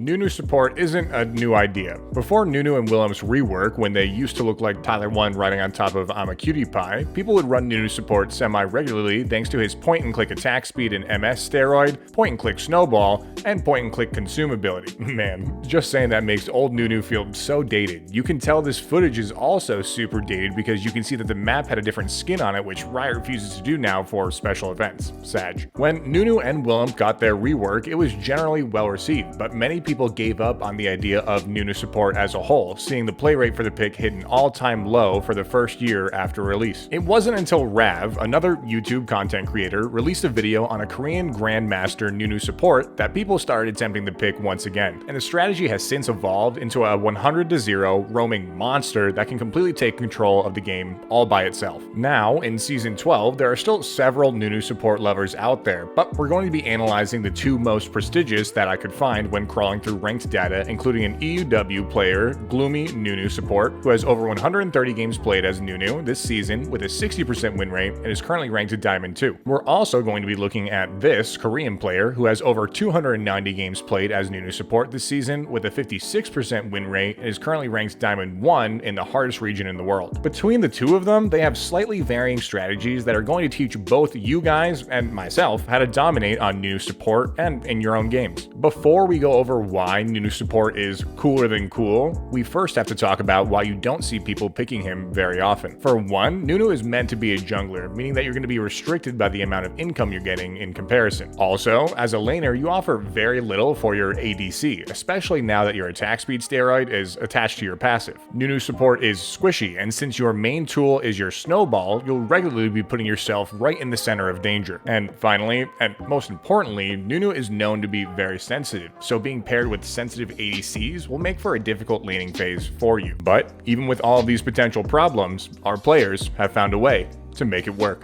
Nunu Support isn't a new idea. Before Nunu and Willem's rework, when they used to look like Tyler 1 riding on top of I'm a Cutie Pie, people would run Nunu Support semi-regularly thanks to his point-and-click attack speed and MS steroid, point-and-click snowball, and point-and-click consumability. Man, just saying that makes old Nunu feel so dated. You can tell this footage is also super dated because you can see that the map had a different skin on it, which Riot refuses to do now for special events. Sag. When Nunu and Willem got their rework, it was generally well received, but many people gave up on the idea of Nunu Support as a whole, seeing the play rate for the pick hit an all-time low for the first year after release. It wasn't until Rav, another YouTube content creator, released a video on a Korean Grandmaster Nunu Support that people started attempting the pick once again, and the strategy has since evolved into a 100-0 roaming monster that can completely take control of the game all by itself. Now, in Season 12, there are still several Nunu Support lovers out there, but we're going to be analyzing the two most prestigious that I could find when crawling through ranked data, including an EUW player, Gloomy Nunu Support, who has over 130 games played as Nunu this season with a 60% win rate and is currently ranked at Diamond 2. We're also going to be looking at this Korean player who has over 290 games played as Nunu Support this season with a 56% win rate and is currently ranked Diamond 1 in the hardest region in the world. Between the two of them, they have slightly varying strategies that are going to teach both you guys and myself how to dominate on Nunu Support and in your own games. Before we go over why Nunu Support is cooler than cool, we first have to talk about why you don't see people picking him very often. For one, Nunu is meant to be a jungler, meaning that you're going to be restricted by the amount of income you're getting in comparison. Also, as a laner, you offer very little for your ADC, especially now that your attack speed steroid is attached to your passive. Nunu Support is squishy, and since your main tool is your snowball, you'll regularly be putting yourself right in the center of danger. And finally, and most importantly, Nunu is known to be very sensitive, so being paired with sensitive ADCs will make for a difficult laning phase for you. But even with all of these potential problems, our players have found a way to make it work.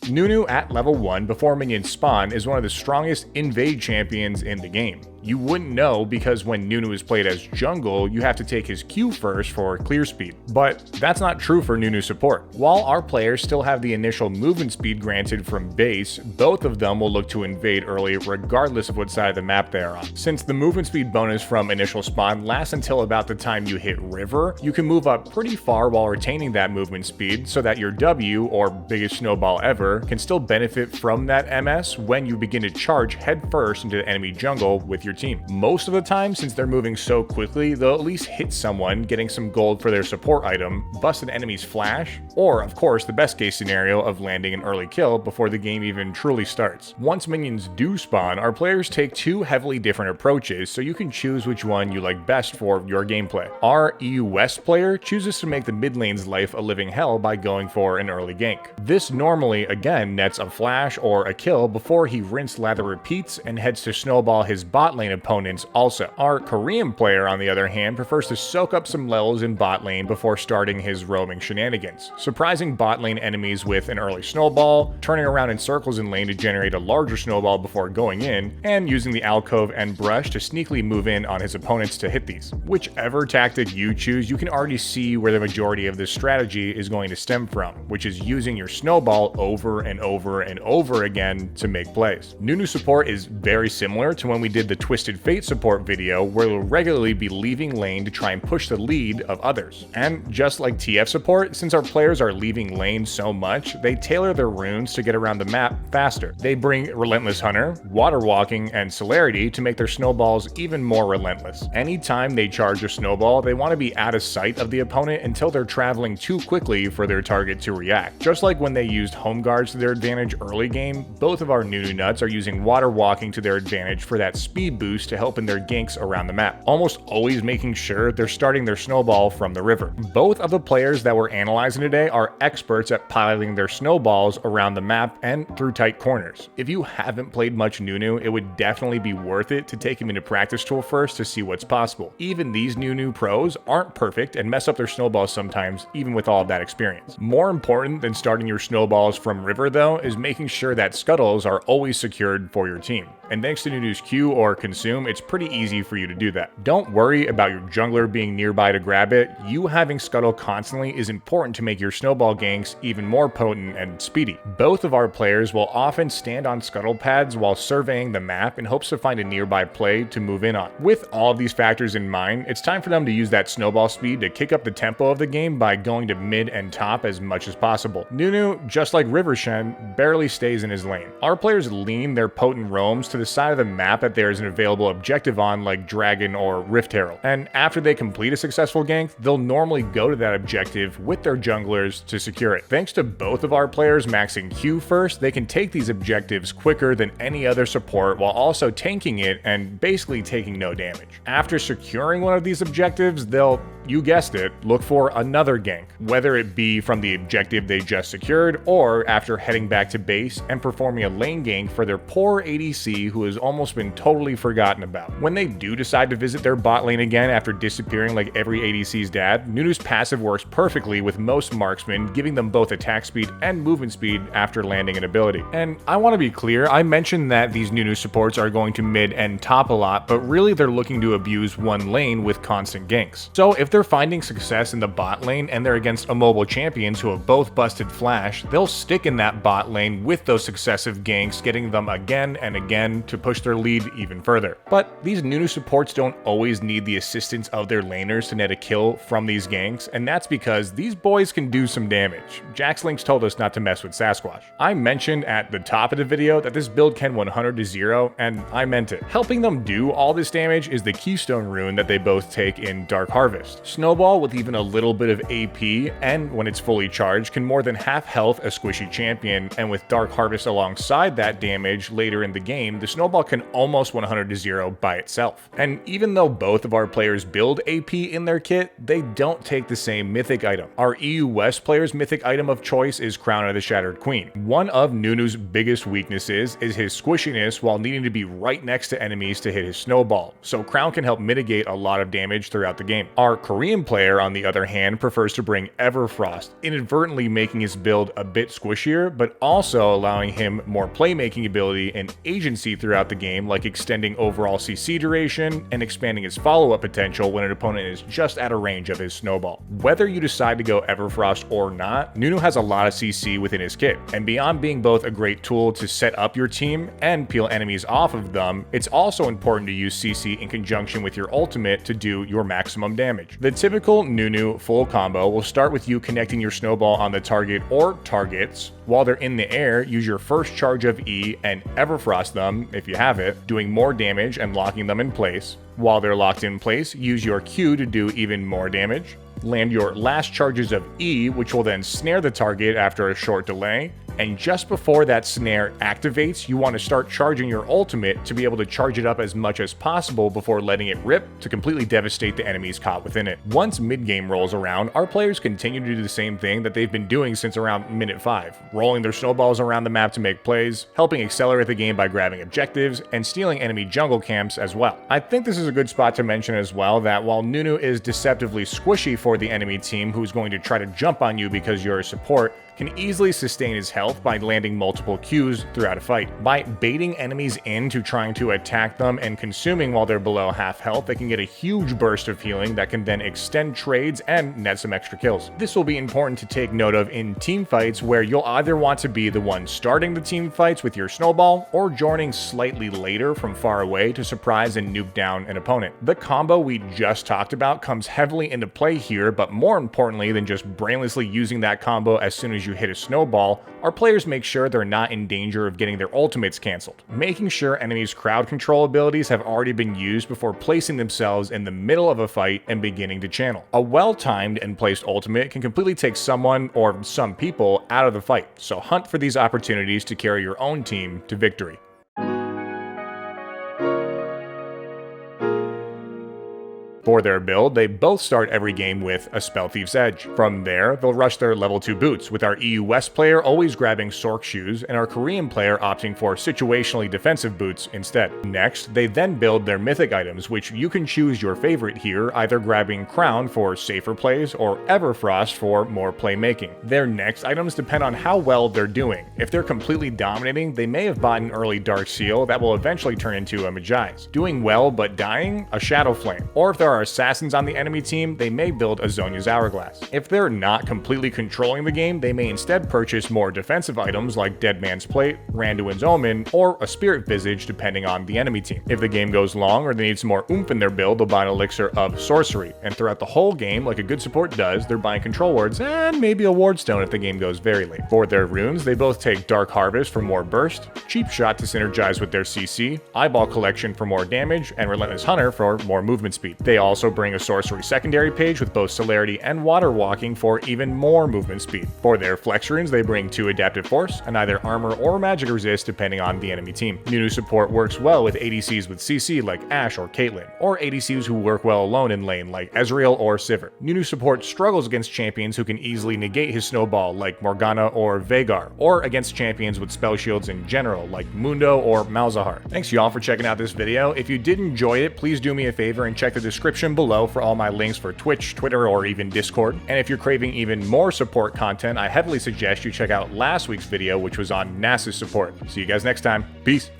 Nunu at level 1 before minions spawn is one of the strongest invade champions in the game. You wouldn't know because when Nunu is played as jungle, you have to take his Q first for clear speed. But that's not true for Nunu Support. While our players still have the initial movement speed granted from base, both of them will look to invade early regardless of what side of the map they are on. Since the movement speed bonus from initial spawn lasts until about the time you hit river, you can move up pretty far while retaining that movement speed so that your W, or biggest snowball ever, can still benefit from that MS when you begin to charge headfirst into the enemy jungle with your team. Most of the time, since they're moving so quickly, they'll at least hit someone, getting some gold for their support item, bust an enemy's flash, or of course the best case scenario of landing an early kill before the game even truly starts. Once minions do spawn, our players take two heavily different approaches, so you can choose which one you like best for your gameplay. Our EU West player chooses to make the mid lane's life a living hell by going for an early gank. This normally, again, nets a flash or a kill before he rinse lather repeats and heads to snowball his bot lane opponents also. Our Korean player, on the other hand, prefers to soak up some levels in bot lane before starting his roaming shenanigans, surprising bot lane enemies with an early snowball, turning around in circles in lane to generate a larger snowball before going in, and using the alcove and brush to sneakily move in on his opponents to hit these. Whichever tactic you choose, you can already see where the majority of this strategy is going to stem from, which is using your snowball over and over and over again to make plays. Nunu Support is very similar to when we did the Twisted Fate support video, where we'll regularly be leaving lane to try and push the lead of others. And just like TF support, since our players are leaving lane so much, they tailor their runes to get around the map faster. They bring Relentless Hunter, Water Walking, and Celerity to make their snowballs even more relentless. Anytime they charge a snowball, they want to be out of sight of the opponent until they're traveling too quickly for their target to react. Just like when they used home guards to their advantage early game, both of our Nunu nuts are using Water Walking to their advantage for that speed boost to help in their ganks around the map, almost always making sure they're starting their snowball from the river. Both of the players that we're analyzing today are experts at piloting their snowballs around the map and through tight corners. If you haven't played much Nunu, it would definitely be worth it to take him into practice tool first to see what's possible. Even these Nunu pros aren't perfect and mess up their snowballs sometimes, even with all of that experience. More important than starting your snowballs from river though, is making sure that scuttles are always secured for your team. And thanks to Nunu's Q or consume, it's pretty easy for you to do that. Don't worry about your jungler being nearby to grab it. You having Scuttle constantly is important to make your snowball ganks even more potent and speedy. Both of our players will often stand on Scuttle pads while surveying the map in hopes to find a nearby play to move in on. With all of these factors in mind, it's time for them to use that snowball speed to kick up the tempo of the game by going to mid and top as much as possible. Nunu, just like Rivershen, barely stays in his lane. Our players lean their potent roams to the side of the map that there is an available objective on, like Dragon or Rift Herald. And after they complete a successful gank, they'll normally go to that objective with their junglers to secure it. Thanks to both of our players maxing Q first, they can take these objectives quicker than any other support while also tanking it and basically taking no damage. After securing one of these objectives, they'll, you guessed it, look for another gank, whether it be from the objective they just secured or after heading back to base and performing a lane gank for their poor ADC who has almost been totally forgotten about. When they do decide to visit their bot lane again after disappearing like every ADC's dad, Nunu's passive works perfectly with most marksmen, giving them both attack speed and movement speed after landing an ability. And I want to be clear, I mentioned that these Nunu supports are going to mid and top a lot, but really they're looking to abuse one lane with constant ganks. So if they're finding success in the bot lane and they're against immobile champions who have both busted flash, they'll stick in that bot lane with those successive ganks, getting them again and again to push their lead even further. But these Nunu supports don't always need the assistance of their laners to net a kill from these ganks, and that's because these boys can do some damage. Jaxlinks told us not to mess with Sasquatch. I mentioned at the top of the video that this build can 100 to 0, and I meant it. Helping them do all this damage is the Keystone rune that they both take in Dark Harvest. Snowball, with even a little bit of AP, and when it's fully charged, can more than half health a squishy champion, and with Dark Harvest alongside that damage later in the game, the Snowball can almost 100 to 0 by itself. And even though both of our players build AP in their kit, they don't take the same Mythic item. Our EU West player's Mythic item of choice is Crown of the Shattered Queen. One of Nunu's biggest weaknesses is his squishiness while needing to be right next to enemies to hit his snowball, so Crown can help mitigate a lot of damage throughout the game. Our Korean player, on the other hand, prefers to bring Everfrost, inadvertently making his build a bit squishier, but also allowing him more playmaking ability and agency throughout the game, like extending overall CC duration and expanding his follow-up potential when an opponent is just out of range of his snowball. Whether you decide to go Everfrost or not, Nunu has a lot of CC within his kit, and beyond being both a great tool to set up your team and peel enemies off of them, it's also important to use CC in conjunction with your ultimate to do your maximum damage. The typical Nunu full combo will start with you connecting your snowball on the target or targets. While they're in the air, use your first charge of E and Everfrost them, if you have it, doing more damage and locking them in place. While they're locked in place, use your Q to do even more damage. Land your last charges of E, which will then snare the target after a short delay. And just before that snare activates, you want to start charging your ultimate to be able to charge it up as much as possible before letting it rip to completely devastate the enemies caught within it. Once mid-game rolls around, our players continue to do the same thing that they've been doing since around minute 5, rolling their snowballs around the map to make plays, helping accelerate the game by grabbing objectives, and stealing enemy jungle camps as well. I think this is a good spot to mention as well that while Nunu is deceptively squishy for the enemy team who's going to try to jump on you because you're a support, can easily sustain his health by landing multiple Qs throughout a fight. By baiting enemies into trying to attack them and consuming while they're below half health, they can get a huge burst of healing that can then extend trades and net some extra kills. This will be important to take note of in team fights where you'll either want to be the one starting the team fights with your snowball or joining slightly later from far away to surprise and nuke down an opponent. The combo we just talked about comes heavily into play here, but more importantly than just brainlessly using that combo as soon as you hit a snowball, our players make sure they're not in danger of getting their ultimates cancelled, making sure enemies' crowd control abilities have already been used before placing themselves in the middle of a fight and beginning to channel. A well-timed and placed ultimate can completely take someone or some people out of the fight, so hunt for these opportunities to carry your own team to victory. For their build, they both start every game with a Spell Thief's Edge. From there, they'll rush their level 2 boots, with our EU West player always grabbing Sork shoes and our Korean player opting for situationally defensive boots instead. Next, they then build their mythic items, which you can choose your favorite here, either grabbing Crown for safer plays or Everfrost for more playmaking. Their next items depend on how well they're doing. If they're completely dominating, they may have bought an early Dark Seal that will eventually turn into a Magi's. Doing well but dying, a Shadow Flame. Or if there are assassins on the enemy team, they may build a Zhonya's Hourglass. If they're not completely controlling the game, they may instead purchase more defensive items like Dead Man's Plate, Randuin's Omen, or a Spirit Visage depending on the enemy team. If the game goes long or they need some more oomph in their build, they'll buy an Elixir of Sorcery. And throughout the whole game, like a good support does, they're buying control wards and maybe a ward stone if the game goes very late. For their runes, they both take Dark Harvest for more burst, Cheap Shot to synergize with their CC, Eyeball Collection for more damage, and Relentless Hunter for more movement speed. They also bring a sorcery secondary page with both Celerity and Water Walking for even more movement speed. For their flex runes, they bring 2 Adaptive Force and either armor or magic resist depending on the enemy team. Nunu Support works well with ADCs with CC like Ashe or Caitlyn, or ADCs who work well alone in lane like Ezreal or Sivir. Nunu Support struggles against champions who can easily negate his snowball like Morgana or Veigar, or against champions with spell shields in general like Mundo or Malzahar. Thanks y'all for checking out this video. If you did enjoy it, please do me a favor and check the description below for all my links for Twitch, Twitter, or even Discord. And if you're craving even more support content, I heavily suggest you check out last week's video, which was on Nasus support. See you guys next time. Peace.